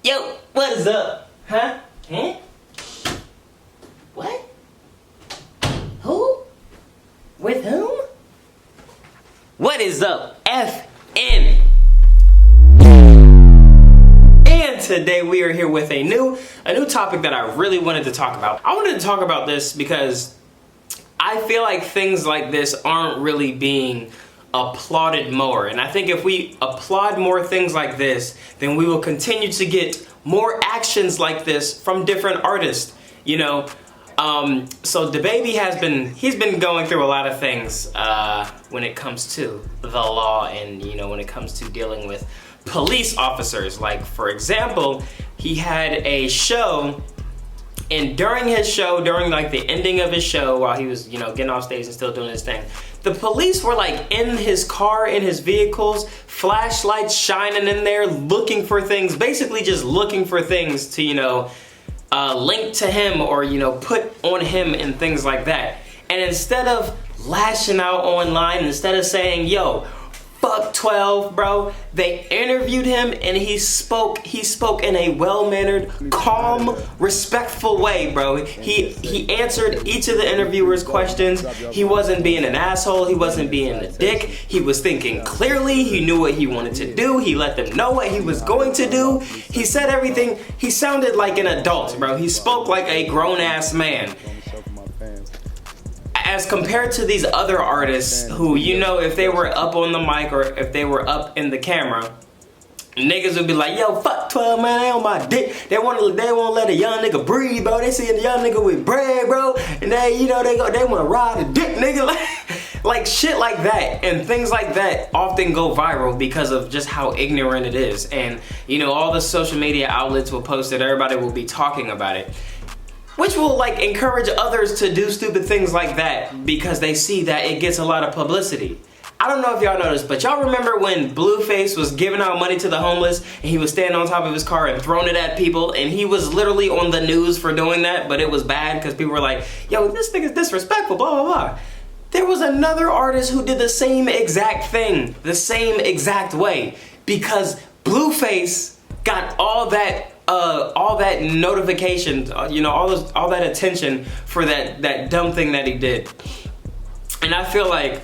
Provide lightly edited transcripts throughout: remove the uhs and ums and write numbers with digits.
Yo, what is up? Huh? Huh? What? Who? With whom? What is up? FN. And today we are here with a new topic that I really wanted to talk about. I wanted to talk about this because I feel like things like this aren't really being applauded more. And I think if we applaud more things like this, then we will continue to get more actions like this from different artists, you know. So DaBaby he's been going through a lot of things when it comes to the law and, you know, when it comes to dealing with police officers. Like, for example, he had a show, and during his show, during like the ending of his show, while he was, you know, getting off stage and still doing his thing, the police were like in his car, in his vehicles, flashlights shining in there, looking for things, basically just looking for things to, you know, link to him or, you know, put on him and things like that. And instead of lashing out online, instead of saying, yo, fuck 12, bro, they interviewed him and he spoke in a well-mannered, calm, respectful way, bro. He answered each of the interviewers' questions. He wasn't being an asshole, he wasn't being a dick. He was thinking clearly, he knew what he wanted to do, he let them know what he was going to do. He said everything, he sounded like an adult, bro. He spoke like a grown-ass man. As compared to these other artists who, you know, if they were up on the mic or if they were up in the camera, niggas would be like, yo, fuck 12, man, they on my dick. They won't let a young nigga breathe, bro. They see a young nigga with bread, bro, and they, you know, they wanna ride a dick, nigga. Like shit like that. And things like that often go viral because of just how ignorant it is. And, you know, all the social media outlets will post it, everybody will be talking about it, which will like encourage others to do stupid things like that because they see that it gets a lot of publicity. I don't know if y'all noticed, but y'all remember when Blueface was giving out money to the homeless and he was standing on top of his car and throwing it at people, and he was literally on the news for doing that, but it was bad because people were like, yo, this thing is disrespectful, blah, blah, blah. There was another artist who did the same exact thing, the same exact way, because Blueface got all that notification, you know, all that attention for that dumb thing that he did. And I feel like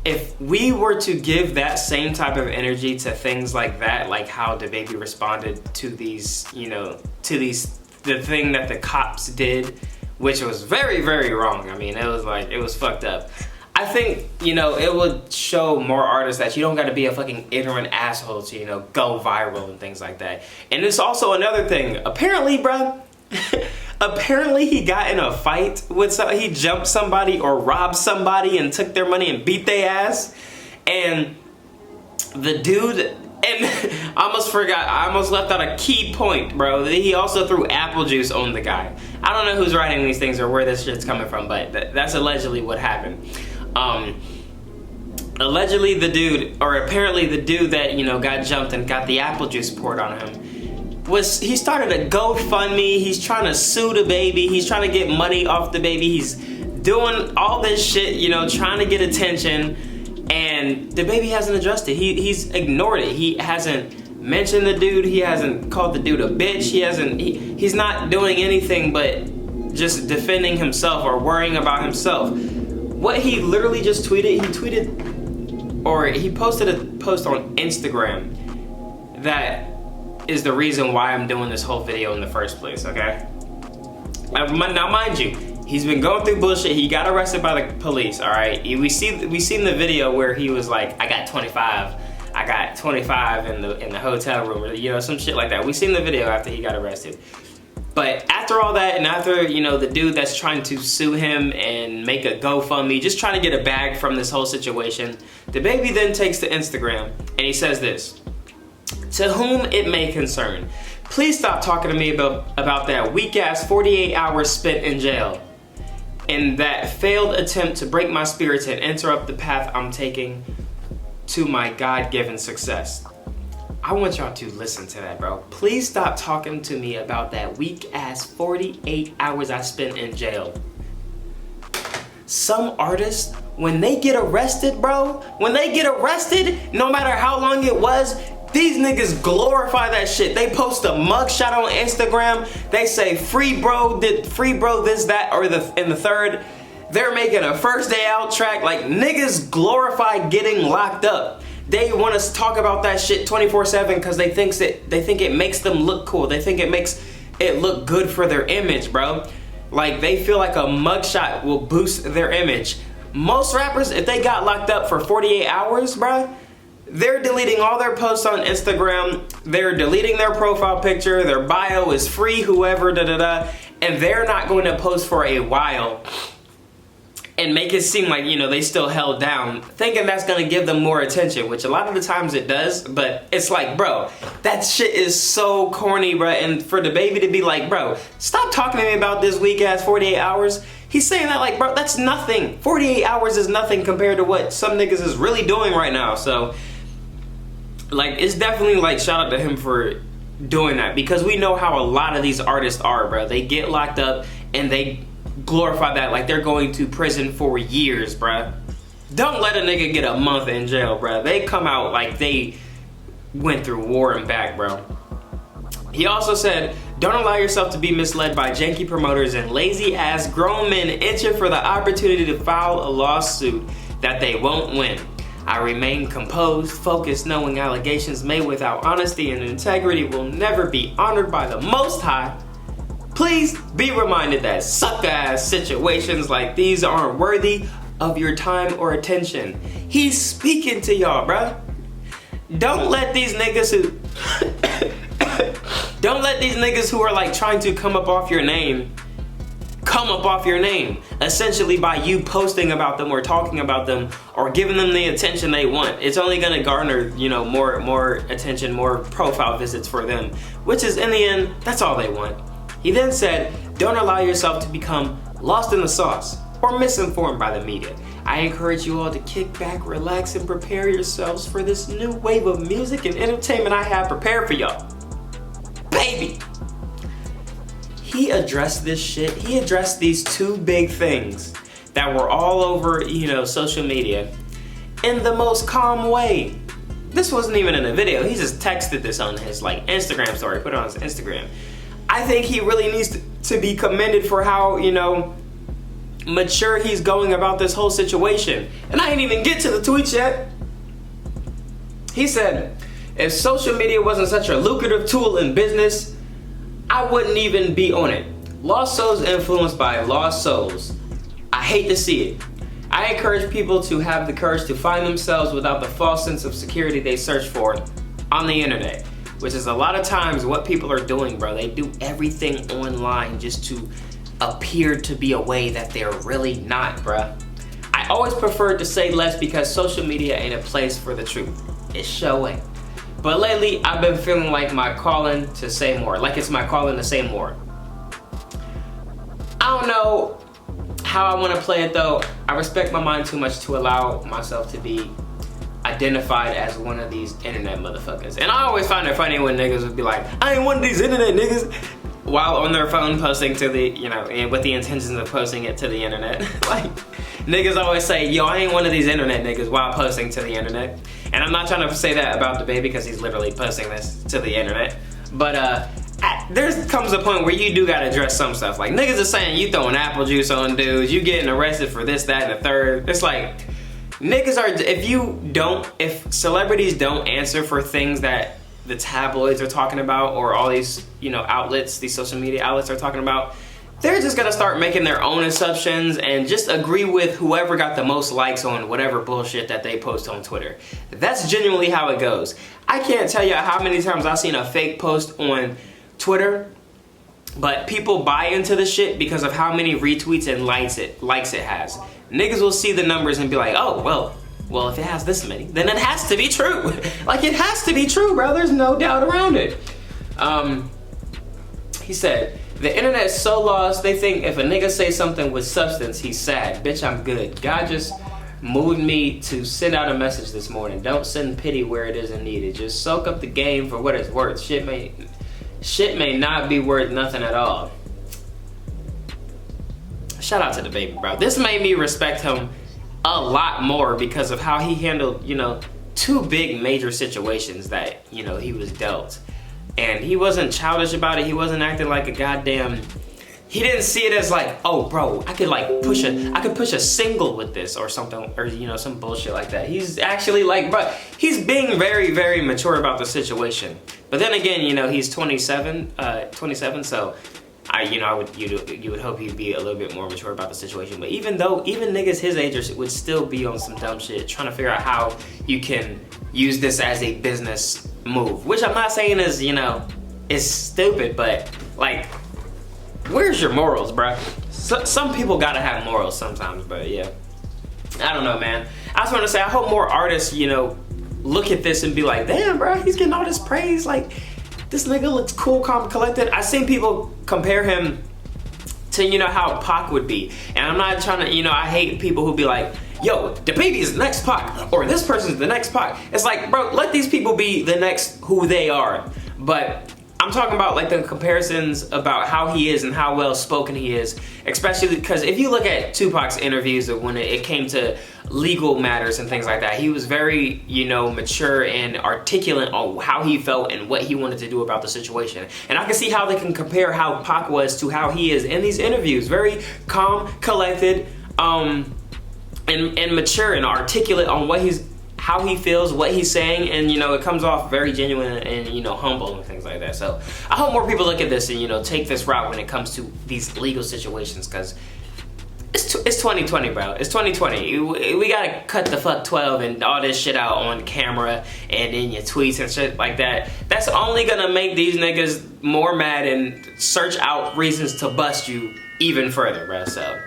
if we were to give that same type of energy to things like that, like how DaBaby responded to these, you know, the thing that the cops did, which was very, very wrong. I mean, it was fucked up. I think, you know, it would show more artists that you don't gotta be a fucking ignorant asshole to, you know, go viral and things like that. And it's also another thing. Apparently, bruh, apparently he got in a fight with he jumped somebody or robbed somebody and took their money and beat their ass. And the dude, and I almost left out a key point, bro. He also threw apple juice on the guy. I don't know who's writing these things or where this shit's coming from, but that's allegedly what happened. Allegedly the dude, or apparently the dude that, you know, got jumped and got the apple juice poured on him, he started a GoFundMe. He's trying to sue DaBaby. He's trying to get money off DaBaby. He's doing all this shit, you know, trying to get attention, and DaBaby hasn't addressed it. He's ignored it. He hasn't mentioned the dude. He hasn't called the dude a bitch. He's not doing anything but just defending himself or worrying about himself. What he literally just tweeted, he posted a post on Instagram that is the reason why I'm doing this whole video in the first place, okay? Now mind you, he's been going through bullshit. He got arrested by the police, all right? We seen the video where he was like, I got 25 in the hotel room, or, you know, some shit like that. We seen the video after he got arrested. But after all that, and after, you know, the dude that's trying to sue him and make a GoFundMe, just trying to get a bag from this whole situation, DaBaby then takes to Instagram and he says this: to whom it may concern, please stop talking to me about that weak ass 48 hours spent in jail and that failed attempt to break my spirits and interrupt the path I'm taking to my God-given success. I want y'all to listen to that, bro. Please stop talking to me about that weak ass 48 hours I spent in jail. Some artists, when they get arrested, bro, no matter how long it was, These niggas glorify that shit. They post a mugshot on Instagram. They say free bro this, that, or in the third. They're making a first day out track. Like, niggas glorify getting locked up. They want us to talk about that shit 24/7 because they think it makes them look cool. They think it makes it look good for their image, bro. Like, they feel like a mugshot will boost their image. Most rappers, if they got locked up for 48 hours, bro, they're deleting all their posts on Instagram. They're deleting their profile picture. Their bio is free, whoever, and they're not going to post for a while and make it seem like, you know, they still held down, thinking that's gonna give them more attention, which a lot of the times it does, but it's like, bro, that shit is so corny, bro. And for DaBaby to be like, bro, stop talking to me about this weak ass 48 hours. He's saying that like, bro, that's nothing. 48 hours is nothing compared to what some niggas is really doing right now. So, like, it's definitely like, shout out to him for doing that, because we know how a lot of these artists are, bro. They get locked up and they glorify that like they're going to prison for years, bruh. Don't let a nigga get a month in jail, bruh. They come out like they went through war and back, bro. He also said, don't allow yourself to be misled by janky promoters and lazy ass grown men itching for the opportunity to file a lawsuit that they won't win. I remain composed, focused, knowing allegations made without honesty and integrity will never be honored by the Most High. Please be reminded that sucker-ass situations like these aren't worthy of your time or attention. He's speaking to y'all, bruh. Don't let these niggas who are like trying to come up off your name, essentially by you posting about them or talking about them or giving them the attention they want. It's only gonna garner, you know, more attention, more profile visits for them, which is, in the end, that's all they want. He then said, don't allow yourself to become lost in the sauce or misinformed by the media. I encourage you all to kick back, relax, and prepare yourselves for this new wave of music and entertainment I have prepared for y'all. Baby! He addressed this shit. He addressed these two big things that were all over, you know, social media in the most calm way. This wasn't even in a video. He just texted this on his like Instagram story, put it on his Instagram. I think he really needs to be commended for how, you know, mature he's going about this whole situation. And I ain't even get to the tweets yet. He said, if social media wasn't such a lucrative tool in business, I wouldn't even be on it. Lost souls influenced by lost souls. I hate to see it. I encourage people to have the courage to find themselves without the false sense of security they search for on the internet. Which is a lot of times what people are doing, bro. They do everything online just to appear to be a way that they're really not, bruh. I always prefer to say less because social media ain't a place for the truth. It's showing. But lately, I've been feeling like my calling to say more. Like it's my calling to say more. I don't know how I want to play it though. I respect my mind too much to allow myself to be identified as one of these internet motherfuckers. And I always find it funny when niggas would be like, I ain't one of these internet niggas, while on their phone posting to the, you know, and with the intentions of posting it to the internet. Like, niggas always say, yo, I ain't one of these internet niggas while posting to the internet. And I'm not trying to say that about DaBaby because he's literally posting this to the internet. But there comes a point where you do gotta address some stuff. Like, niggas are saying you throwing apple juice on dudes, you getting arrested for this, that, and the third. It's like, niggas are, if celebrities don't answer for things that the tabloids are talking about or all these, you know, outlets, these social media outlets are talking about, they're just gonna start making their own assumptions and just agree with whoever got the most likes on whatever bullshit that they post on Twitter. That's genuinely how it goes. I can't tell you how many times I've seen a fake post on Twitter, but people buy into the shit because of how many retweets and likes it has. Niggas will see the numbers and be like, oh, well, if it has this many, then it has to be true. Like, it has to be true, bro. There's no doubt around it. He said, the internet is so lost, they think if a nigga say something with substance, he's sad. Bitch, I'm good. God just moved me to send out a message this morning. Don't send pity where it isn't needed. Just soak up the game for what it's worth. Shit may not be worth nothing at all. Shout out to DaBaby, bro. This made me respect him a lot more because of how he handled, you know, two big major situations that, you know, he was dealt. And he wasn't childish about it. He wasn't acting like a goddamn, he didn't see it as like, oh bro, I could push a single with this or something, or you know, some bullshit like that. He's actually like, bro, he's being very, very mature about the situation. But then again, you know, he's 27, so you would hope he'd be a little bit more mature about the situation. But even niggas his age would still be on some dumb shit, trying to figure out how you can use this as a business move. Which I'm not saying is, you know, is stupid, but like, where's your morals, bruh? Some people gotta have morals sometimes, but yeah. I don't know, man. I just want to say, I hope more artists, you know, look at this and be like, damn, bro, he's getting all this praise. Like, this nigga looks cool, calm, and collected. I've seen people compare him to, you know, how Pac would be. And I'm not trying to, you know, I hate people who be like, yo, DaBaby is the next Pac, or this person's the next Pac. It's like, bro, let these people be the next who they are. But I'm talking about like the comparisons about how he is and how well spoken he is, especially because if you look at Tupac's interviews of when it came to legal matters and things like that, he was very, you know, mature and articulate on how he felt and what he wanted to do about the situation. And I can see how they can compare how Pac was to how he is in these interviews. Very calm, collected, and mature and articulate on how he feels, what he's saying, and you know, it comes off very genuine and, you know, humble and things like that. So I hope more people look at this and, you know, take this route when it comes to these legal situations, because it's 2020, bro. It's 2020. We gotta cut the fuck 12 and all this shit out on camera and in your tweets and shit like that. That's only gonna make these niggas more mad and search out reasons to bust you even further, bro. So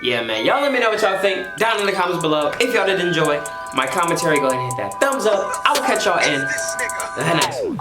yeah, man, y'all let me know what y'all think down in the comments below. If y'all did enjoy my commentary, go ahead and hit that thumbs up. I will catch y'all in the next one.